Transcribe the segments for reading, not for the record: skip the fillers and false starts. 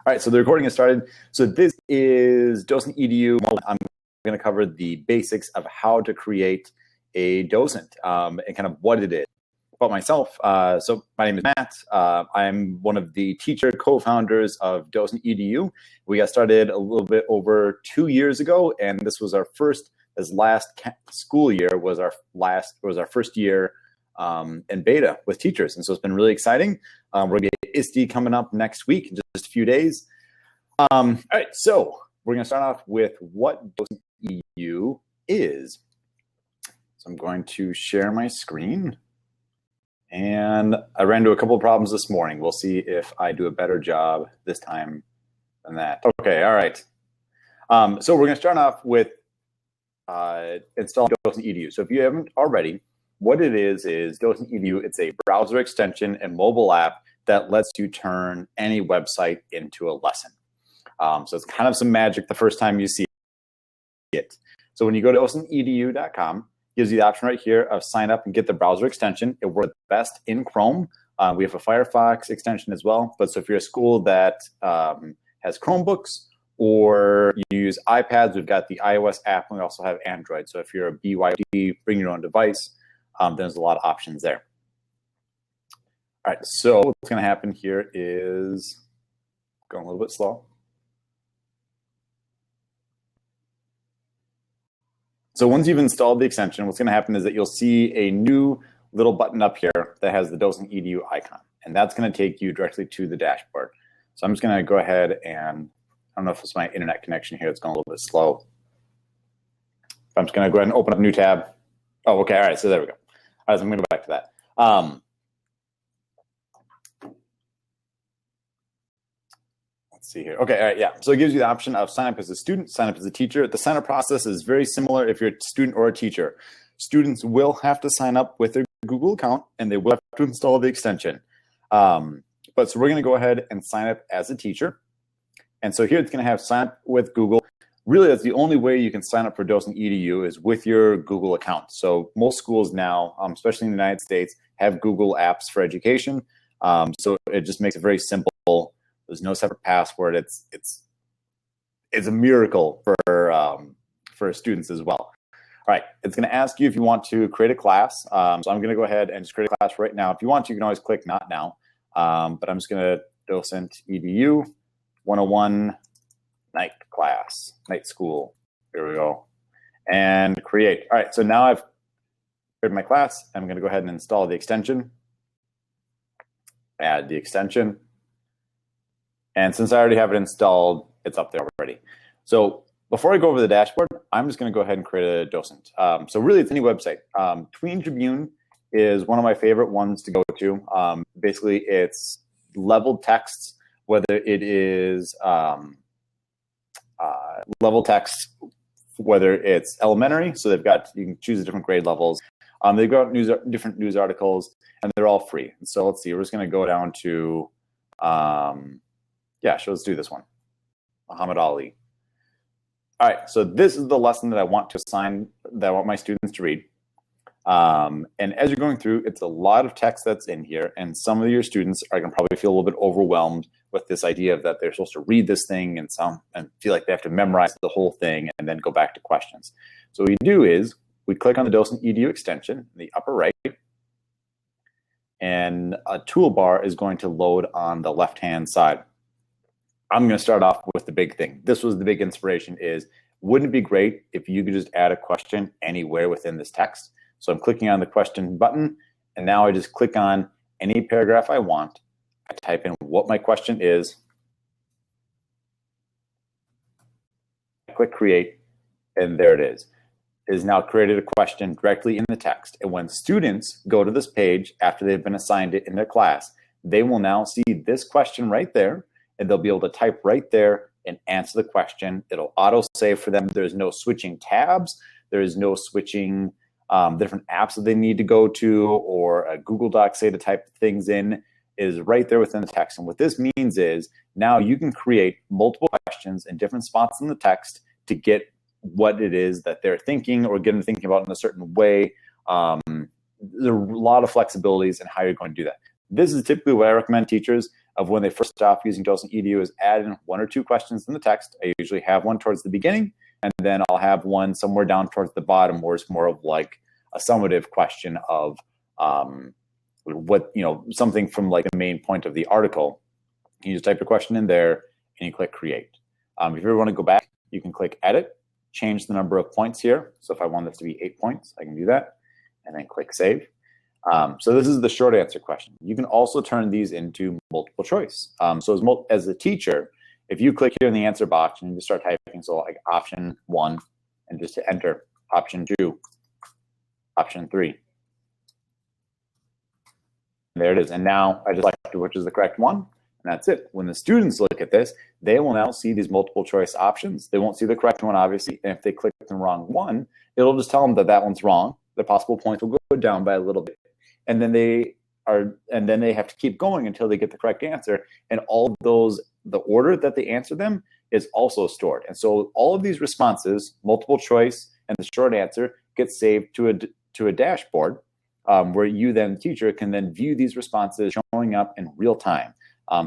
All right, so the recording has started. So this is DocentEDU. I'm going to cover the basics of how to create a docent and kind of what it is. About myself, so my name is Matt. I'm one of the teacher co-founders of DocentEDU. We got started a little bit over 2 years ago, and this was our first, this last school year was our first year in beta with teachers, and so it's been really exciting. We're going to be at ISTE coming up next week in just a few days. All right, so we're going to start off with what DocentEDU is. So I'm going to share my screen. And I ran into a couple of problems this morning. We'll see if I do a better job this time than that. Okay, all right. So we're going to start off with installing DocentEDU. So if you haven't already, what it is DocentEDU. It's a browser extension and mobile app that lets you turn any website into a lesson. So it's kind of some magic the first time you see it. So when you go to DocentEDU.com, gives you the option right here of sign up and get the browser extension. It works best in Chrome. We have a Firefox extension as well. But so if you're a school that has Chromebooks or you use iPads, we've got the iOS app, and we also have Android. So if you're a BYD, bring your own device, there's a lot of options there. All right, so what's going to happen here is going a little bit slow. So once you've installed the extension, what's going to happen is that you'll see a new little button up here that has the DocentEDU icon, and that's going to take you directly to the dashboard. So I'm just going to go ahead and, I don't know if it's my internet connection here, it's going a little bit slow. I'm just going to go ahead and open up a new tab. Oh, okay, all right, so there we go. All right, so I'm going to go back to that. Let's see here. Okay, all right, yeah. So it gives you the option of sign up as a student, sign up as a teacher. The sign up process is very similar if you're a student or a teacher. Students will have to sign up with their Google account, and they will have to install the extension. But so we're going to go ahead and sign up as a teacher. And so here it's going to have sign up with Google. Really, that's the only way you can sign up for DocentEDU is with your Google account. So most schools now, especially in the United States, have Google Apps for Education. So it just makes it very simple. There's no separate password. It's a miracle for students as well. All right, it's going to ask you if you want to create a class. So I'm going to go ahead and just create a class right now. If you want to, you can always click Not Now. But I'm just going to DocentEDU 101 night school. Here we go. And create. All right, so now I've created my class. I'm going to go ahead and install the extension. Add the extension. And since I already have it installed, it's up there already. So before I go over the dashboard, I'm just going to go ahead and create a docent. So really, it's any website. Tween Tribune is one of my favorite ones to go to. Basically, it's leveled texts, whether it is level text, whether it's elementary. So you can choose the different grade levels. They've got different news articles, and they're all free. And so let's see, we're just going to go down to yeah, so let's do this one. Muhammad Ali. All right, so this is the lesson that I want to assign, that I want my students to read. And as you're going through, it's a lot of text that's in here, and some of your students are going to probably feel a little bit overwhelmed with this idea of that they're supposed to read this thing and feel like they have to memorize the whole thing and then go back to questions. So what we do is we click on the DocentEDU extension in the upper right, and a toolbar is going to load on the left-hand side. I'm going to start off with the big thing. This was the big inspiration is, wouldn't it be great if you could just add a question anywhere within this text? So I'm clicking on the question button, and now I just click on any paragraph I want. I type in what my question is. I click create, and there it is. It has now created a question directly in the text. And when students go to this page after they've been assigned it in their class, they will now see this question right there, and they'll be able to type right there and answer the question. It'll auto-save for them. There's no switching tabs. There is no switching different apps that they need to go to, or a Google Doc, say, to type things in. It is right there within the text. And what this means is now you can create multiple questions in different spots in the text to get what it is that they're thinking or get them thinking about in a certain way. There are a lot of flexibilities in how you're going to do that. This is typically what I recommend teachers. of when they first start off using DocentEDU is add in 1 or 2 questions in the text. I usually have one towards the beginning, and then I'll have one somewhere down towards the bottom where it's more of like a summative question of what, something from like the main point of the article. You just type your question in there and you click create. If you ever want to go back, you can click edit, change the number of points here. So if I want this to be 8 points, I can do that and then click save. So this is the short answer question. You can also turn these into multiple choice. So as a teacher, if you click here in the answer box and you just start typing, so like option 1 and just hit enter, option 2, option 3. There it is. And now I just selected which is the correct one. And that's it. When the students look at this, they will now see these multiple choice options. They won't see the correct one, obviously. And if they click the wrong one, it'll just tell them that that one's wrong. The possible points will go down by a little bit. And then they have to keep going until they get the correct answer. And all of those, the order that they answer them is also stored. And so all of these responses, multiple choice and the short answer, get saved to a dashboard where you then, teacher, can then view these responses showing up in real time.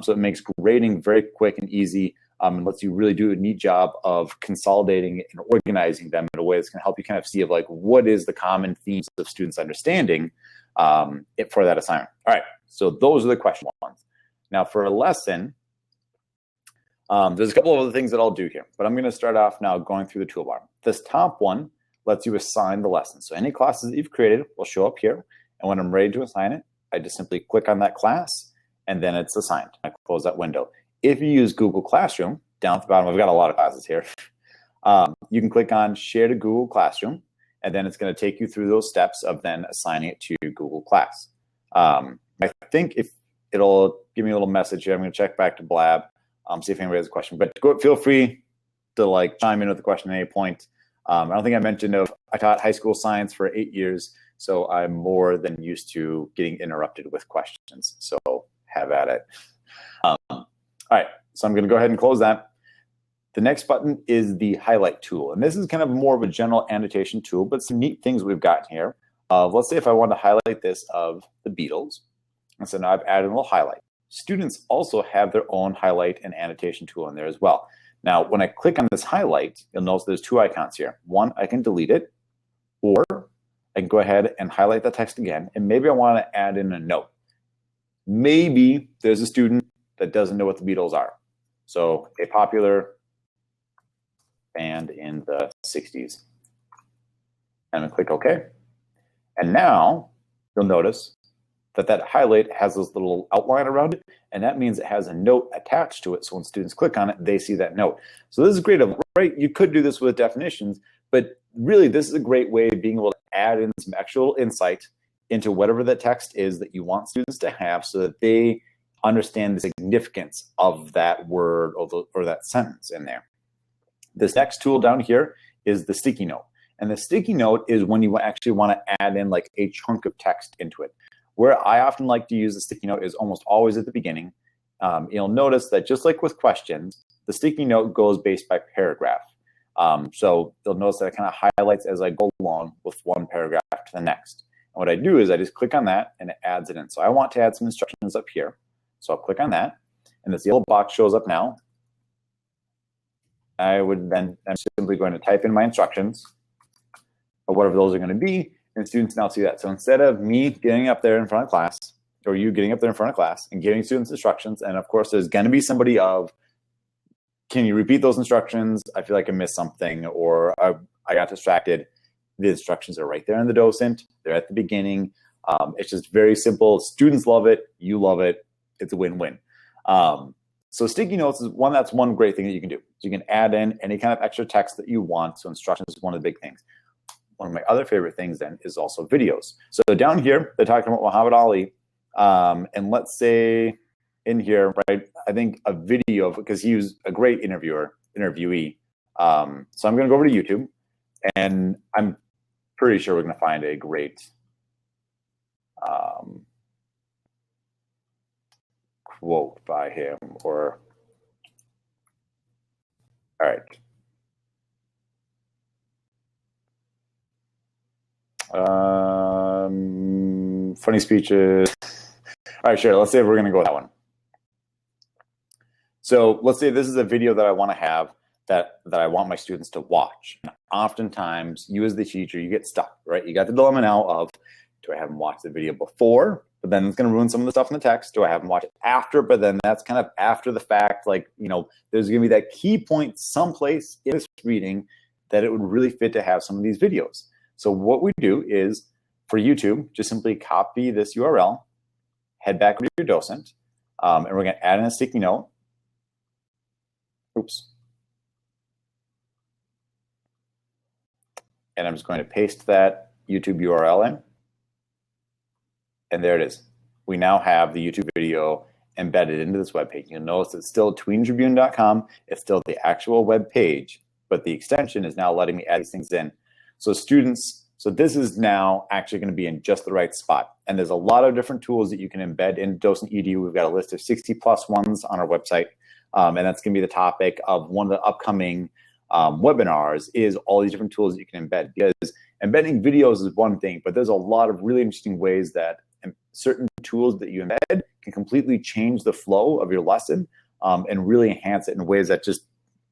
So it makes grading very quick and easy and lets you really do a neat job of consolidating and organizing them in a way that's going to help you kind of see of like what is the common themes of students understanding for that assignment. All right, so those are the question ones. Now for a lesson, there's a couple of other things that I'll do here, but I'm going to start off now going through the toolbar. This top one lets you assign the lesson. So any classes that you've created will show up here. And when I'm ready to assign it, I just simply click on that class and then it's assigned. I close that window. If you use Google Classroom, down at the bottom, I've got a lot of classes here. You can click on Share to Google Classroom, and then it's going to take you through those steps of then assigning it to Google Class. I think if it'll give me a little message here, I'm going to check back to Blab, see if anybody has a question. But feel free to like chime in with a question at any point. I don't think I mentioned I taught high school science for 8 years, so I'm more than used to getting interrupted with questions. So have at it. All right, so I'm going to go ahead and close that. The next button is the highlight tool. And this is kind of more of a general annotation tool, but some neat things we've got here. Let's say if I want to highlight this of the Beatles. And so now I've added a little highlight. Students also have their own highlight and annotation tool in there as well. Now, when I click on this highlight, you'll notice there's 2 icons here. One, I can delete it, or I can go ahead and highlight the text again. And maybe I want to add in a note. Maybe there's a student that doesn't know what the Beatles are. So a popular band in the 60s. And I'm going to click OK. And now you'll notice that highlight has this little outline around it, and that means it has a note attached to it. So when students click on it, they see that note. So this is great, right? You could do this with definitions, but really this is a great way of being able to add in some actual insight into whatever the text is that you want students to have so that they understand the significance of that word or that sentence in there. This next tool down here is the sticky note. And the sticky note is when you actually want to add in like a chunk of text into it. Where I often like to use the sticky note is almost always at the beginning. You'll notice that just like with questions, the sticky note goes based by paragraph. So you'll notice that it kind of highlights as I go along with one paragraph to the next. And what I do is I just click on that and it adds it in. So I want to add some instructions up here. So I'll click on that and this yellow box shows up now. I'm simply going to type in my instructions or whatever those are going to be. And students now see that. So instead of me getting up there in front of class, or you getting up there in front of class and giving students instructions, and of course there's going to be somebody of, can you repeat those instructions? I feel like I missed something, or I got distracted. The instructions are right there in the docent. They're at the beginning. It's just very simple. Students love it. You love it. It's a win-win. So sticky notes is that's one great thing that you can do. So you can add in any kind of extra text that you want. So instructions is one of the big things. One of my other favorite things then is also videos. So down here, they're talking about Muhammad Ali. And let's say in here, right, I think a video, because he was a great interviewee. So I'm going to go over to YouTube, and I'm pretty sure we're going to find a great quote by him. All right. Funny speeches. All right, sure. Let's say we're going to go with that one. So let's say this is a video that I want to have that I want my students to watch. And oftentimes, you as the teacher, you get stuck, right? You got the dilemma now of, do I have them watch the video before, but then it's going to ruin some of the stuff in the text? Do I have them watch it after, but then that's kind of after the fact? Like, there's going to be that key point someplace in this reading that it would really fit to have some of these videos. So what we do is, for YouTube, just simply copy this URL, head back to your docent, and we're going to add in a sticky note. Oops. And I'm just going to paste that YouTube URL in. And there it is. We now have the YouTube video embedded into this web page. You'll notice it's still tweentribune.com. It's still the actual web page, but the extension is now letting me add these things in. So students, so this is now actually going to be in just the right spot. And there's a lot of different tools that you can embed in DocentEDU. We've got a list of 60+ ones on our website. And that's going to be the topic of one of the upcoming webinars, is all these different tools that you can embed. Because embedding videos is one thing, but there's a lot of really interesting ways that certain tools that you embed can completely change the flow of your lesson and really enhance it in ways that just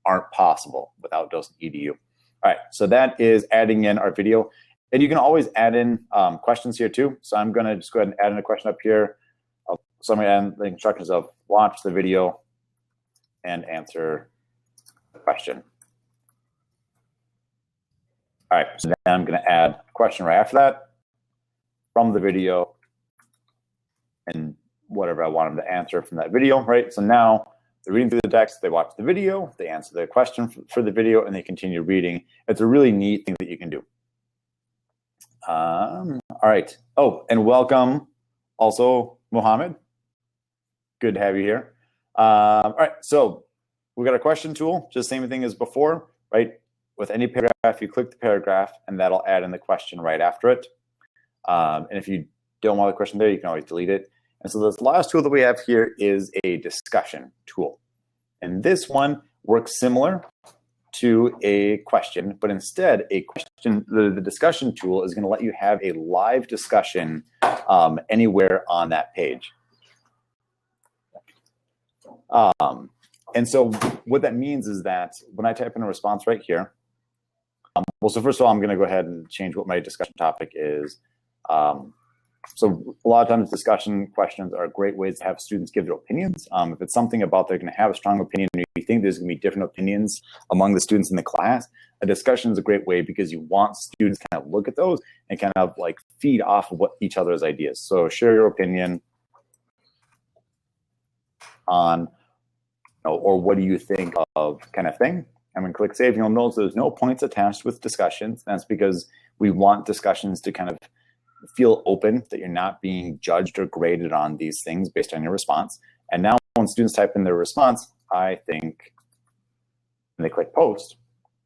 aren't possible without DocentEDU. All right, so that is adding in our video. And you can always add in questions here too. So I'm going to just go ahead and add in a question up here. So I'm going to add in the instructions of watch the video and answer the question. All right, so then I'm going to add a question right after that from the video and whatever I want them to answer from that video, right? So now they're reading through the text, they watch the video, they answer the question for the video, and they continue reading. It's a really neat thing that you can do. All right. Oh, and welcome also, Mohammed. Good to have you here. All right, so we've got a question tool, just the same thing as before, right? With any paragraph, you click the paragraph, and that'll add in the question right after it. And if you don't want the question there, you can always delete it. And so this last tool that we have here is a discussion tool. And this one works similar to a question, but instead a question, the discussion tool is going to let you have a live discussion anywhere on that page. And so what that means is that when I type in a response right here, well, so first of all, I'm going to go ahead and change what my discussion topic is. So a lot of times discussion questions are great ways to have students give their opinions. If it's something about they're going to have a strong opinion, or you think there's going to be different opinions among the students in the class, a discussion is a great way because you want students to kind of look at those and kind of like feed off of what each other's ideas. So share your opinion on, or what do you think of kind of thing. I'm going to click save. You'll notice there's no points attached with discussions. That's because we want discussions to kind of feel open, that you're not being judged or graded on these things based on your response. And now when students type in their response, I think, and they click post,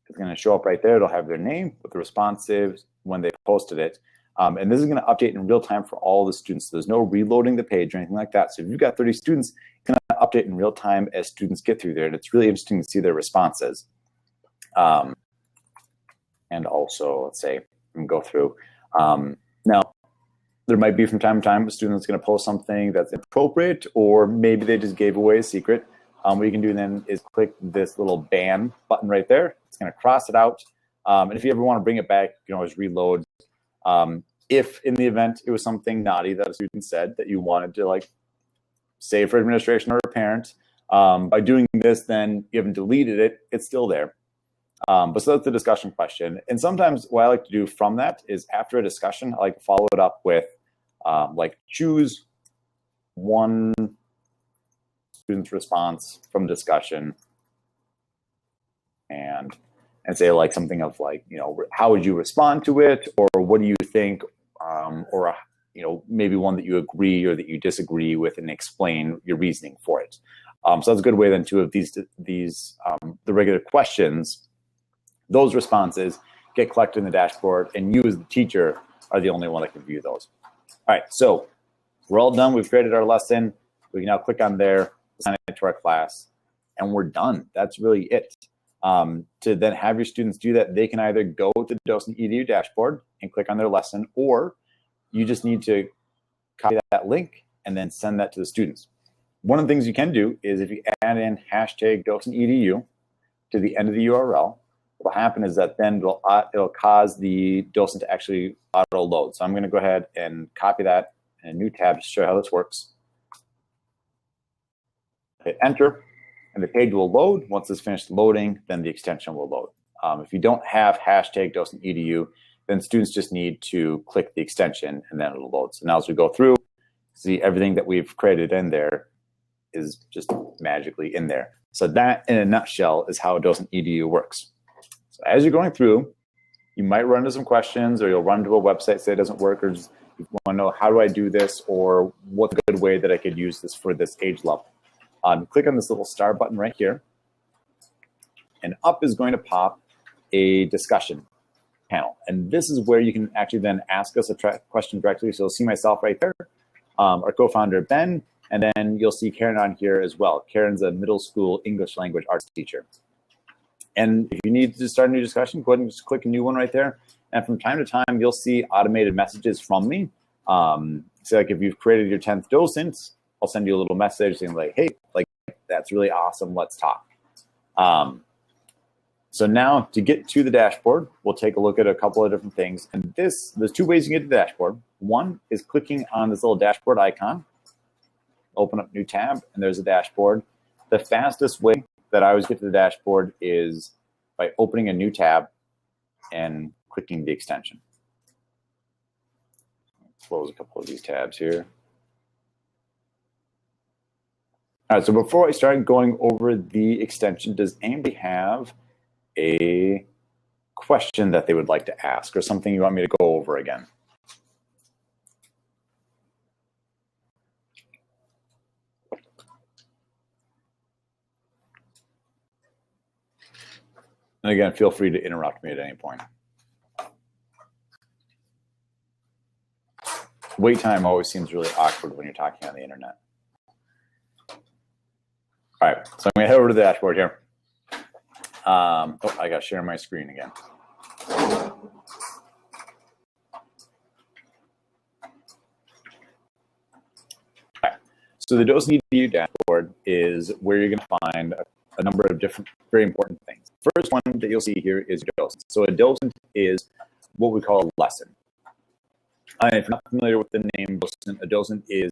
it's going to show up right there. It'll have their name with the response saved when they posted it. And this is going to update in real time for all the students. So there's no reloading the page or anything like that. So if you've got 30 students, it's going to update in real time as students get through there. And it's really interesting to see their responses. And also, let's say, and go through. Now, there might be from time to time a student that's going to post something that's inappropriate, or maybe they just gave away a secret. What you can do then is click this little ban button right there. It's going to cross it out. And if you ever want to bring it back, you can always reload. If in the event it was something naughty that a student said that you wanted to like save for administration or a parent, by doing this, then you haven't deleted it, it's still there. But so that's the discussion question. And sometimes what I like to do from that is after a discussion, I like to follow it up with like choose one student's response from discussion and say like something of like, how would you respond to it? Or what do you think? Or, maybe one that you agree or that you disagree with, and explain your reasoning for it. So that's a good way then too of these the regular questions. Those responses get collected in the dashboard, and you as the teacher are the only one that can view those. All right, so we're all done. We've created our lesson. We can now click on there, assign it to our class, and we're done. That's really it. To then have your students do that, they can either go to the DocentEDU dashboard and click on their lesson, or you just need to copy that link and then send that to the students. One of the things you can do is if you add in hashtag DocentEDU to the end of the URL, what will happen is that then it'll cause the docent to actually auto load. So I'm going to go ahead and copy that in a new tab to show how this works. Hit enter, and the page will load. Once it's finished loading, then the extension will load. If you don't have hashtag DocentEDU, then students just need to click the extension and then it'll load. So now as we go through, see everything that we've created in there is just magically in there. So that, in a nutshell, is how DocentEDU works. So as you're going through, you might run into some questions, or you'll run to a website say it doesn't work, or just you want to know, how do I do this, or what's a good way that I could use this for this age level. Click on this little star button right here, and up is going to pop a discussion panel. And this is where you can actually then ask us a question directly. So you'll see myself right there, our co-founder, Ben, and then you'll see Karen on here as well. Karen's a middle school English language arts teacher. And if you need to start a new discussion, go ahead and just click a new one right there. And from time to time, you'll see automated messages from me. So like if you've created your 10th docent, I'll send you a little message saying like, hey, like that's really awesome, let's talk. So now to get to the dashboard, we'll take a look at a couple of different things. And there's two ways you get to the dashboard. One is clicking on this little dashboard icon, open up new tab, and there's a dashboard. The fastest way that I always get to the dashboard is by opening a new tab and clicking the extension. Close a couple of these tabs here. All right, so before I start going over the extension, does anybody have a question that they would like to ask, or something you want me to go over again? And again, feel free to interrupt me at any point. Wait time always seems really awkward when you're talking on the internet. All right, so I'm going to head over to the dashboard here. Oh, I got to share my screen again. All right. So the DocentEDU dashboard is where you're going to find a number of different, very important things. First one that you'll see here is your docent. So a docent is what we call a lesson. If you're not familiar with the name docent, a docent is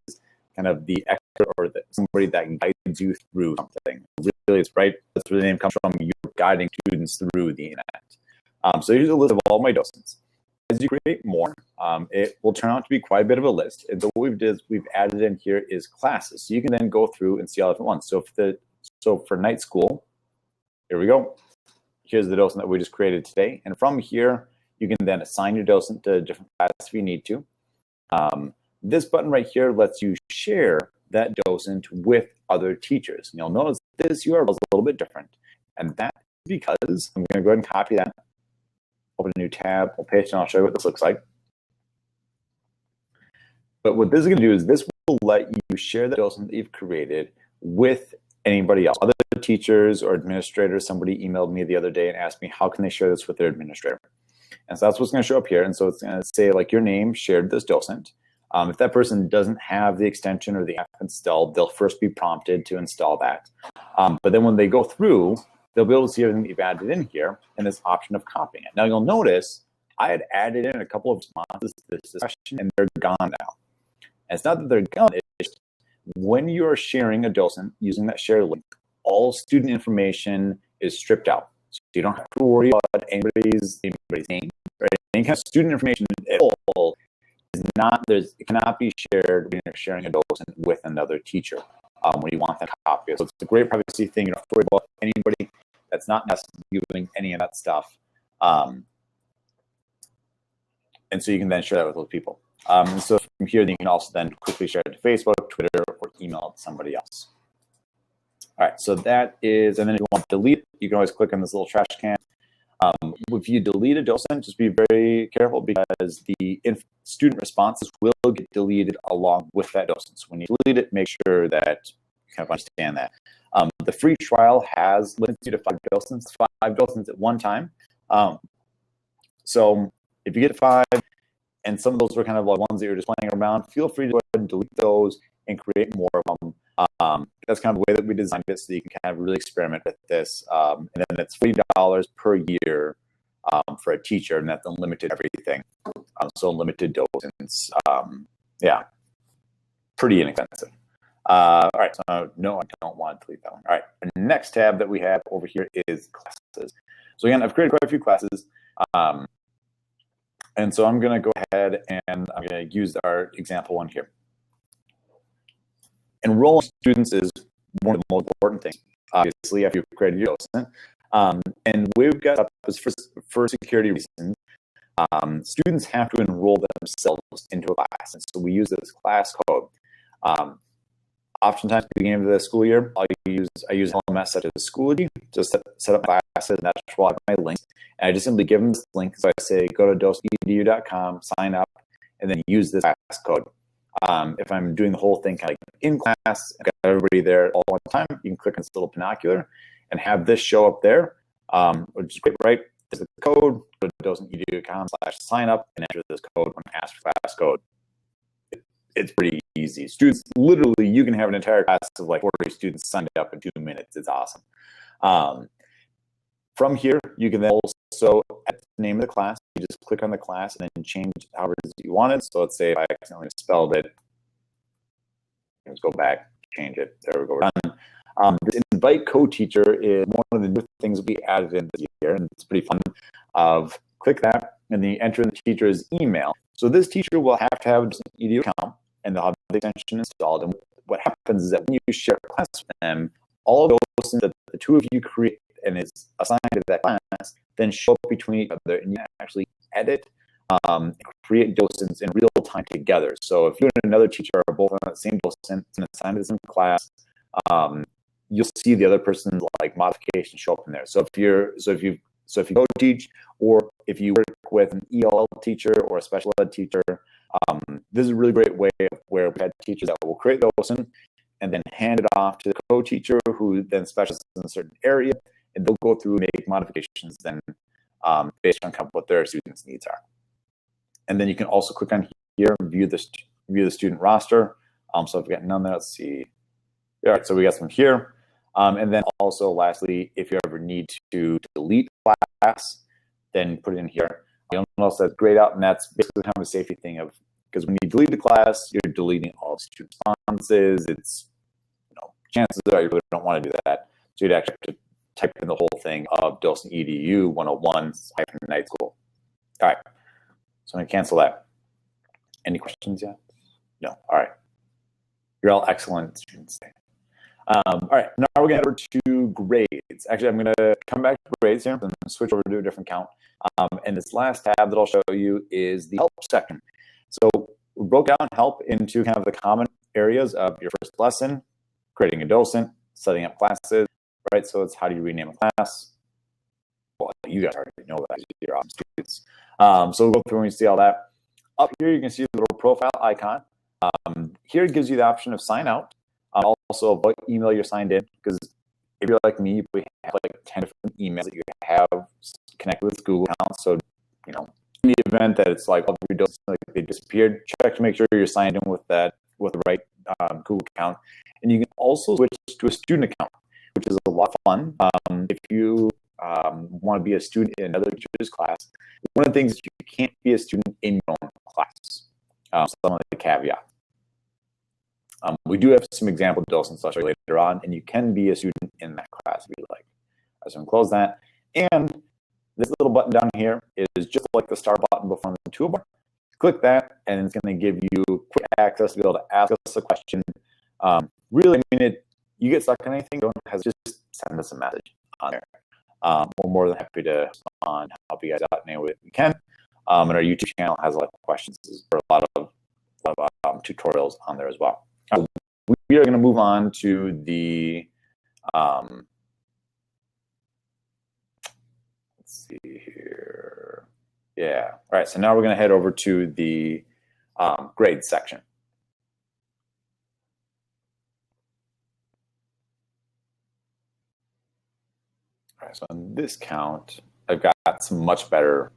kind of the expert, or somebody that guides you through something. Really, it's right. That's where the name comes from. You're guiding students through the internet. So here's a list of all my docents. As you create more, it will turn out to be quite a bit of a list. And so what we've added in here is classes. So you can then go through and see all different ones. So for night school, here we go. Here's the docent that we just created today. And from here, you can then assign your docent to a different class if you need to. This button right here lets you share that docent with other teachers. And you'll notice this URL is a little bit different. And that's because I'm going to go ahead and copy that. Open a new tab, we'll paste it, and I'll show you what this looks like. But what this is going to do is this will let you share the docent that you've created with anybody else, other teachers or administrators. Somebody emailed me the other day and asked me, how can they share this with their administrator? And so that's what's going to show up here. And so it's going to say like your name shared this docent. If that person doesn't have the extension or the app installed, they'll first be prompted to install that. But then when they go through, they'll be able to see everything that you've added in here and this option of copying it. Now you'll notice I had added in a couple of responses to this discussion and they're gone now. And it's not that they're gone, it's just when you're sharing a docent using that share link, all student information is stripped out. So you don't have to worry about anybody's name or any kind of student information at all. It cannot be shared when you're sharing a docent with another teacher when you want that copy. So it's a great privacy thing. You don't have to worry about anybody that's not necessarily doing any of that stuff. And so you can then share that with those people. And so from here, you can also then quickly share it to Facebook, Twitter, or email it to somebody else. All right, so that is, and then if you want to delete, you can always click on this little trash can. If you delete a docent, just be very careful because the student responses will get deleted along with that docent. So when you delete it, make sure that you kind of understand that. The free trial has limited you to 5 docents at one time. So if you get 5, and some of those were kind of like ones that you're just playing around, feel free to go ahead and delete those and create more of them. That's kind of the way that we designed it, so you can kind of really experiment with this. And then it's $40 per year for a teacher, and that's unlimited everything. So unlimited docents. Yeah, pretty inexpensive. All right, so no, I don't want to delete that one. All right, the next tab that we have over here is classes. So again, I've created quite a few classes. And so I'm going to go ahead and I'm going to use our example one here. Enrolling students is one of the most important things, obviously, after you've created your docent. And we've got up as for security reasons, students have to enroll themselves into a class. And so we use this class code. Oftentimes at the beginning of the school year, I use LMS such as Schoology to set up classes, and that's where I have my links. And I just simply give them this link. So I say, go to DocentEDU.com, sign up, and then use this class code. If I'm doing the whole thing kind of like in class, I've got everybody there all at one time, you can click on this little binocular and have this show up there, which is great, right? There's the code, go to DocentEDU.com/sign up and enter this code when asked for class code. It's pretty easy. Students, literally, you can have an entire class of like 40 students signed up in 2 minutes. It's awesome. From here, you can then also at the name of the class, you just click on the class and then change however it is you want it. So let's say if I accidentally spelled it, let's go back, change it. There we go, we're done. This invite co-teacher is one of the new things we added in this year, and it's pretty fun. Click that, and then you enter the teacher's email. So this teacher will have to have an EDU account, and they'll have the extension installed. And what happens is that when you share a class with them, all of those that the two of you create and is assigned to that class then show up between each other, and you can actually edit and create docents in real time together. So if you and another teacher are both on the same docent and assigned to the same class, you'll see the other person's like modifications show up in there. So if you go teach, or if you work with an ELL teacher or a special ed teacher, this is a really great way where we've had teachers that will create the docent and then hand it off to the co-teacher who then specializes in a certain area, and they'll go through and make modifications then based on kind of what their students' needs are. And then you can also click on here and view the student roster. So if we got none there, let's see. All right, so we got some here. And then also lastly, if you ever need to delete class, then put it in here. You'll notice that's grayed out, and that's basically kind of a safety thing of, because when you delete the class, you're deleting all the student responses. It's, chances are you really don't want to do that. So you'd actually have to type in the whole thing of DocentEDU 101-night school. All right, so I'm gonna cancel that. Any questions yet? No, all right. You're all excellent students. All right, now we're going to head over to grades. Actually, I'm going to come back to grades here and switch over to a different count. And this last tab that I'll show you is the help section. So we broke down help into kind of the common areas of your first lesson, creating a docent, setting up classes, right? So it's how do you rename a class? Well, you guys already know that. You're awesome students. So we'll go through and we see all that. Up here, you can see the little profile icon. Here it gives you the option of sign out. Also, what email you're signed in, because if you're like me, we have like 10 different emails that you have connected with Google accounts. So, in the event that it's like all of your docents like they disappeared, check to make sure you're signed in with the right Google account. And you can also switch to a student account, which is a lot of fun. If you want to be a student in another teacher's class, one of the things is you can't be a student in your own class. So I'm like a caveat. We do have some example docents I'll show you later on, and you can be a student in that class if you like. So I'm going to close that. And this little button down here is just like the star button before the toolbar. Click that, and it's going to give you quick access to be able to ask us a question. Really, you get stuck on anything, don't hesitate, just send us a message on there. We're more than happy to respond, help you guys out in any way we can. And our YouTube channel has a lot of questions. There's a lot of tutorials on there as well. We are going to move on to the, let's see here. Yeah. All right. So now we're going to head over to the grades section. All right. So on this count, I've got some much better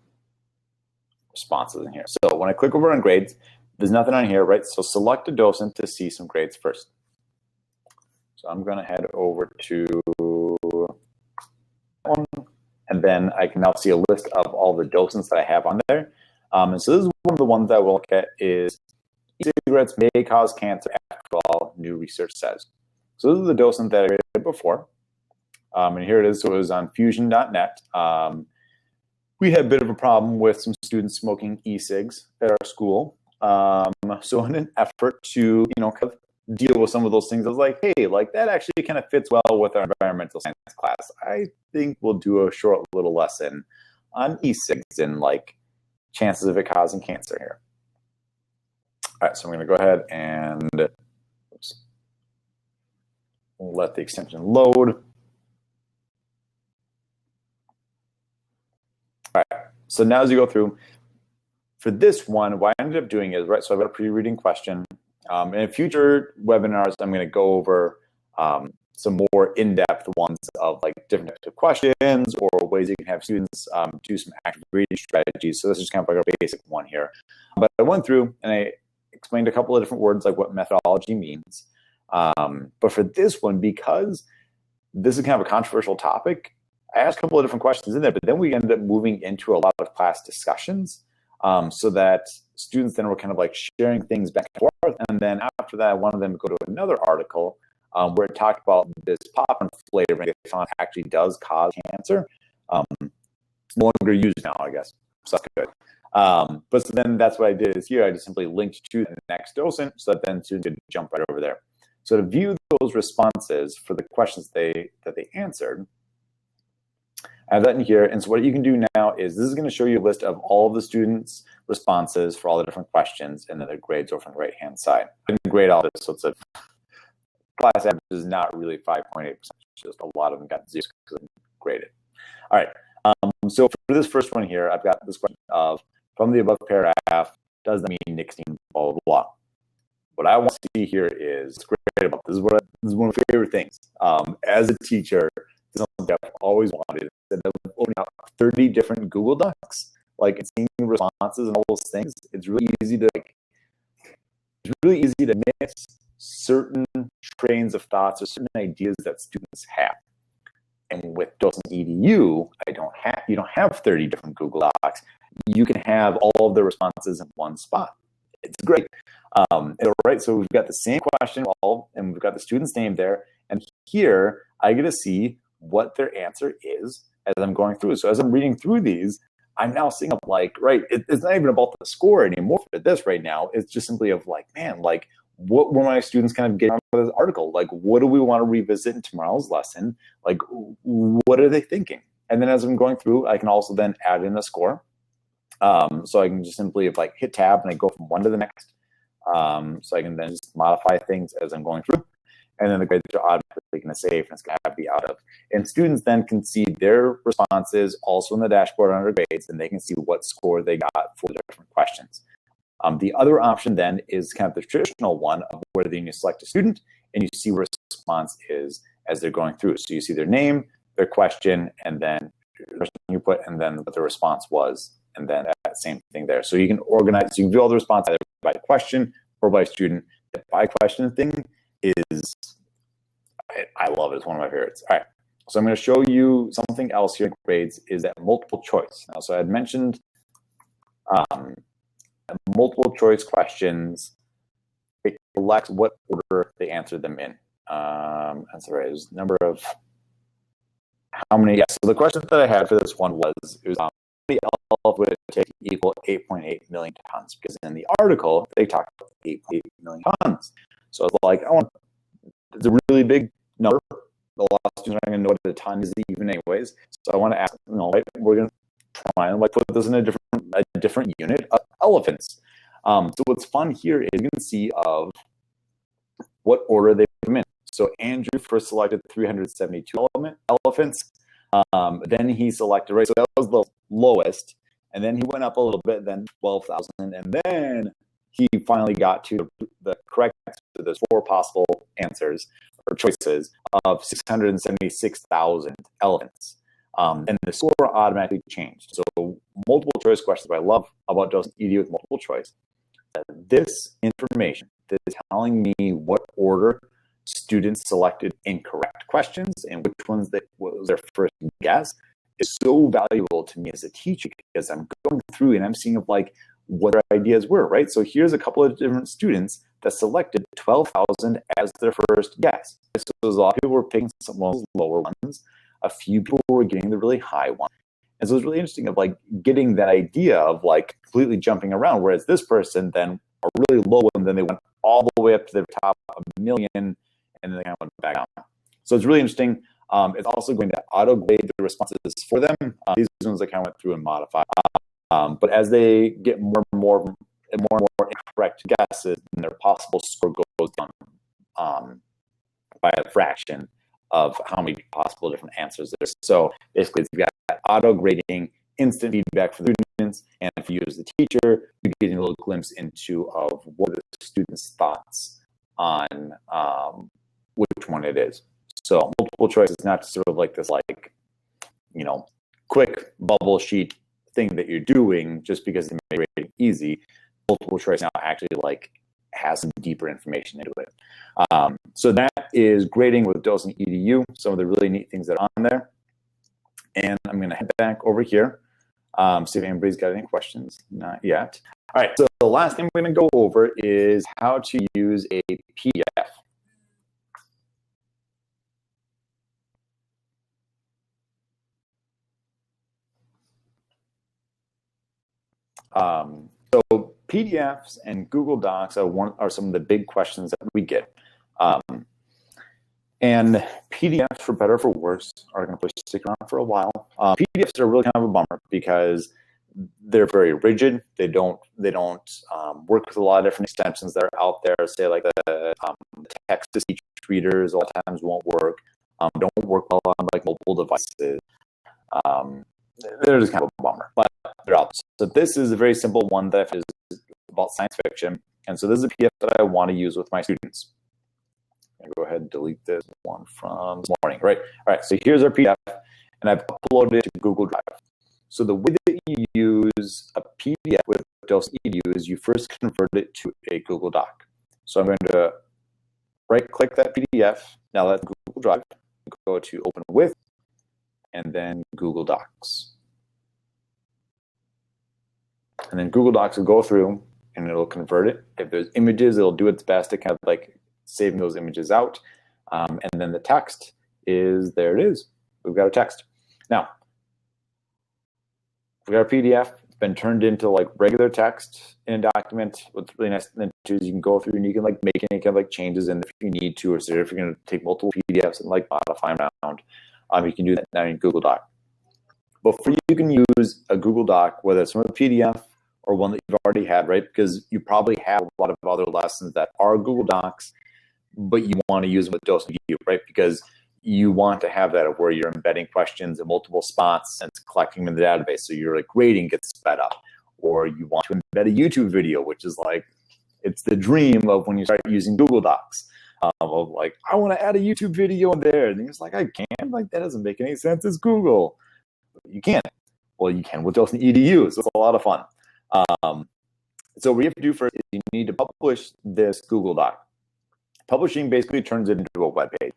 responses in here. So when I click over on grades, there's nothing on here, right? So select a docent to see some grades first. So I'm going to head over to one, and then I can now see a list of all the docents that I have on there. And so this is one of the ones that we'll look at is e-cigarettes may cause cancer after all, new research says. So this is the docent that I created before. And here it is. So it was on fusion.net. We had a bit of a problem with some students smoking e-cigs at our school. So in an effort to, kind of deal with some of those things, I was like, hey, like that actually kind of fits well with our environmental science class. I think we'll do a short little lesson on e-cigs and like chances of it causing cancer here. All right, so I'm going to go ahead and let the extension load. All right, so now as you go through, for this one, what I ended up doing is, so I've got a pre-reading question. In future webinars, I'm going to go over some more in-depth ones of like different types of questions or ways you can have students do some active reading strategies. So this is kind of like a basic one here. But I went through and I explained a couple of different words like what methodology means. But for this one, because this is kind of a controversial topic, I asked a couple of different questions in there, but then we ended up moving into a lot of class discussions so that students then were kind of like sharing things back and forth. And then after that, I wanted them to go to another article where it talked about this popcorn flavor they found actually does cause cancer. No longer used now, I guess. So that's good. But so then that's what I did is here, I just simply linked to the next docent so that then students could jump right over there. So to view those responses for the questions that they answered, I have that in here. And so what you can do now is this is going to show you a list of all of the students' responses for all the different questions and then their grades over on the right-hand side. I didn't grade all this, so it's a class average is not really 5.8%. Just a lot of them got zeros because I didn't grade it. All right. So for this first one here, I've got this question of, from the above paragraph, does that mean nicotine, blah, blah, blah. What I want to see here is, great about this is one of my favorite things. As a teacher, this is something I've always wanted. Instead of opening out 30 different Google Docs, like and seeing responses and all those things, it's really easy to miss certain trains of thoughts or certain ideas that students have. And with DocentEDU, you don't have 30 different Google Docs. You can have all of the responses in one spot. It's great. Right, so we've got the same question, and we've got the student's name there. And here, I get to see what their answer is as I'm going through. So as I'm reading through these, I'm now seeing like, right, it's not even about the score anymore for this right now. It's just simply of like, man, like, what were my students kind of getting out of this article? Like, what do we want to revisit in tomorrow's lesson? Like, what are they thinking? And then as I'm going through, I can also then add in a score. So I can just simply like hit tab and I go from one to the next. So I can then just modify things as I'm going through. And then the grades are automatically going to save and it's going to have the out of. And students then can see their responses also in the dashboard under grades, and they can see what score they got for the different questions. The other option then is kind of the traditional one of where then you select a student and you see where response is as they're going through. So you see their name, their question, and then you put, and then what the response was, and then that same thing there. So you can organize, you can view all the response either by question or by student. The by question thing is, I love it. It's one of my favorites. All right. So I'm going to show you something else here in grades is that multiple choice. Now, so I had mentioned multiple choice questions. It collects what order they answered them in. That's right. There's a number of how many. Yeah. So the question that I had for this one was, how many elephants would it take to equal 8.8 million tons? Because in the article they talked about 8.8 million tons. So it's like, it's a really big number. A lot of students aren't going to know what a ton is even anyways. So I want to ask, right, we're going to try and like put this in a different unit of elephants. So what's fun here is you can see of what order they put them in. So Andrew first selected 372 elephants. Then he selected, right, so that was the lowest. And then he went up a little bit, then 12,000. And then he finally got to the correct answer. There's 4 possible answers or choices of 676,000 elephants. And the score automatically changed. So multiple choice questions, what I love about DocentEDU with multiple choice, this information that is telling me what order students selected incorrect questions and which ones that was their first guess is so valuable to me as a teacher, because I'm going through and I'm seeing like what their ideas were, right? So here's a couple of different students that selected 12,000 as their first guess. So there's a lot of people were picking some of those lower ones. A few people were getting the really high one. And so it's really interesting of like getting that idea of like completely jumping around, whereas this person then are really low and then they went all the way up to the top of 1 million and then they kind of went back down. So it's really interesting. It's also going to auto-grade the responses for them. These ones I kind of went through and modified. But as they get more and more incorrect guesses, then their possible score goes down by a fraction of how many possible different answers there are. So basically, you've got auto-grading, instant feedback for the students, and if you as the teacher, you're getting a little glimpse into of what are the students' thoughts on which one it is. So multiple choice is not sort of like this, like, you know, quick bubble sheet thing that you're doing just because it made it easy. Multiple choice now actually like has some deeper information into it. So that is grading with DocentEDU, some of the really neat things that are on there. And I'm going to head back over here, see if anybody's got any questions. Not yet. All right, so the last thing we're going to go over is how to use a PDF. So PDFs and Google Docs are some of the big questions that we get. And PDFs, for better or for worse, are going to stick around for a while. PDFs are really kind of a bummer because they're very rigid. They don't work with a lot of different extensions that are out there. Say like the text-to-speech readers a lot of times won't work. Don't work well on like mobile devices. They're just kind of a bummer, but they're out. So this is a very simple one that is about science fiction. And so this is a PDF that I want to use with my students. I'm going to go ahead and delete this one from this morning, right? All right, so here's our PDF, and I've uploaded it to Google Drive. So the way that you use a PDF with DocentEDU is you first convert it to a Google Doc. So I'm going to right-click that PDF. Now that's Google Drive. Go to Open With, and then Google Docs. And then Google Docs will go through and it'll convert it. If there's images, it'll do its best to kind of like saving those images out. And then the text is, there it is. We've got a text. Now, we got our PDF. It's been turned into like regular text in a document. What's really nice is you can go through and you can like make any kind of like changes in if you need to, or so if you're going to take multiple PDFs and like modify them around. You can do that now in Google Doc. Before you can use a Google Doc, whether it's from a PDF or one that you've already had, right? Because you probably have a lot of other lessons that are Google Docs, but you want to use them with DocentEDU, right? Because you want to have that where you're embedding questions in multiple spots and collecting them in the database, so your like grading gets sped up. Or you want to embed a YouTube video, which is like, it's the dream of when you start using Google Docs. Of like, I want to add a YouTube video in there. And it's like, I can't. Like, that doesn't make any sense. It's Google. You can't. Well, you can with DocentEDU. So it's a lot of fun. So what you have to do first is you need to publish this Google Doc. Publishing basically turns it into a web page.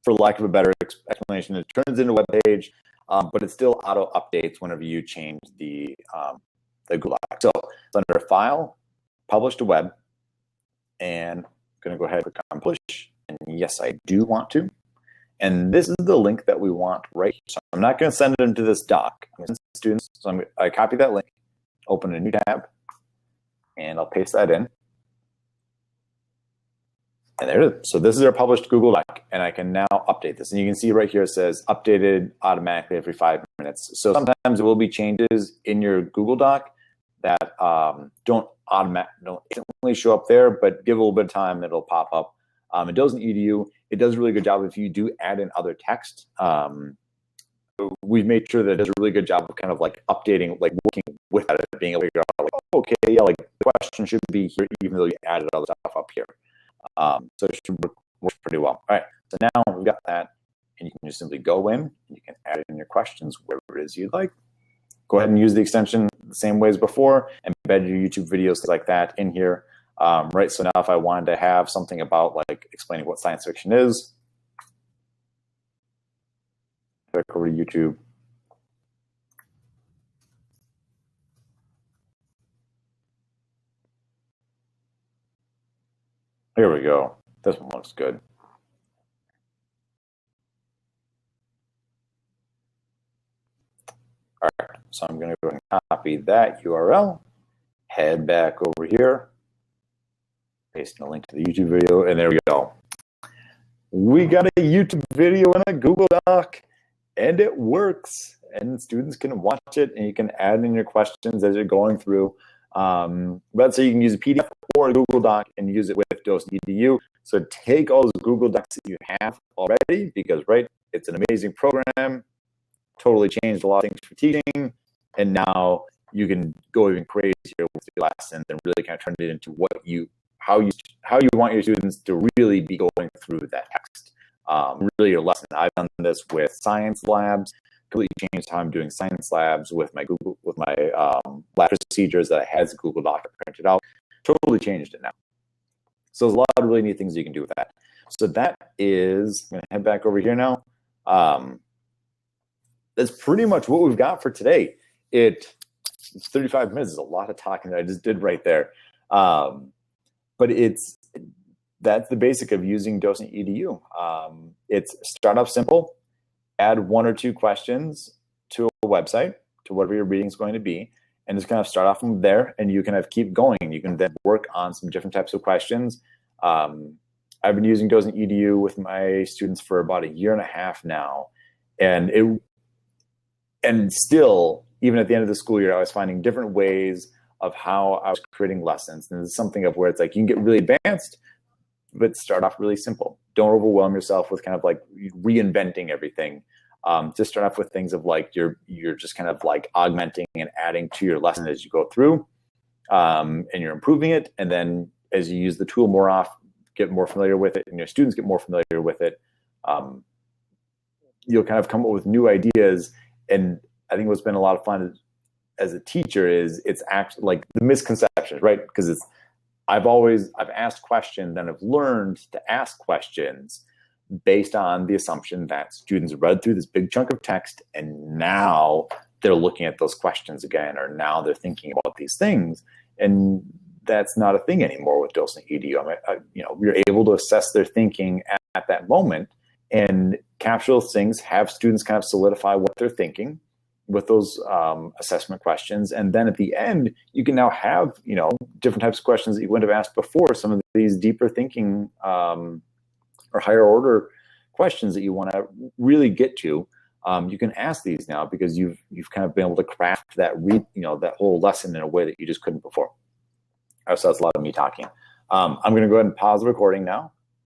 For lack of a better explanation, it turns into a web page, but it still auto updates whenever you change the Google Doc. So it's under File, Publish to Web, and I'm going to go ahead and click on Publish. And yes, I do want to. And this is the link that we want right here. So I'm not going to send it into this doc. I'm going to send students. So I copy that link, open a new tab, and I'll paste that in. And there it is. So this is our published Google Doc, and I can now update this. And you can see right here it says updated automatically every 5 minutes. So sometimes there will be changes in your Google Doc that don't instantly show up there, but give a little bit of time, it'll pop up. It does an EDU. It does a really good job if you do add in other text. We've made sure that it does a really good job of kind of like updating, like working with it, being able to figure out like, oh, okay, yeah, like the question should be here, even though you added other stuff up here. So it should work pretty well. All right, so now we've got that, and you can just simply go in, you can add in your questions wherever it is you'd like. Go ahead and use the extension the same way as before, embed your YouTube videos like that in here. Right, so now if I wanted to have something about like like explaining what science fiction is. Back over to YouTube. Here we go. This one looks good. All right, so I'm going to go and copy that URL, head back over here, paste in a link to the YouTube video, and there we go. We got a YouTube video and a Google Doc, and it works. And students can watch it, and you can add in your questions as you're going through. But so you can use a PDF or a Google Doc and use it with DocentEDU. So take all those Google Docs that you have already, because it's an amazing program, totally changed a lot of things for teaching, and now you can go even crazier with your lessons and really kind of turn it into how you want your students to really be going through that text. Really your lesson. I've done this with science labs. Completely changed how I'm doing science labs with my lab procedures that I had as a Google Doc printed out. Totally changed it now. So there's a lot of really neat things you can do with that. So that is, I'm going to head back over here now. That's pretty much what we've got for today. 35 minutes is a lot of talking that I just did right there. But that's the basic of using DocentEDU. It's start off simple, add 1 or 2 questions to a website, to whatever your reading is going to be, and just kind of start off from there, and you kind of keep going. You can then work on some different types of questions. I've been using DocentEDU with my students for about 1.5 years now, and still, even at the end of the school year, I was finding different ways of how I was creating lessons. And it's something of where it's like you can get really advanced, but start off really simple. Don't overwhelm yourself with kind of like reinventing everything. Just start off with things of like you're just kind of like augmenting and adding to your lesson as you go through, and you're improving it. And then as you use the tool more get more familiar with it, and your students get more familiar with it, you'll kind of come up with new ideas. And I think what's been a lot of fun as a teacher is it's actually like the misconceptions, right? Because I've asked questions and I've learned to ask questions based on the assumption that students read through this big chunk of text and now they're looking at those questions again, or now they're thinking about these things. And that's not a thing anymore with DocentEDU. We're able to assess their thinking at that moment and capture those things, have students kind of solidify what they're thinking with those assessment questions. And then at the end, you can now have, different types of questions that you wouldn't have asked before. Some of these deeper thinking or higher order questions that you want to really get to, you can ask these now because you've kind of been able to craft that that whole lesson in a way that you just couldn't before. So that's a lot of me talking. I'm going to go ahead and pause the recording now.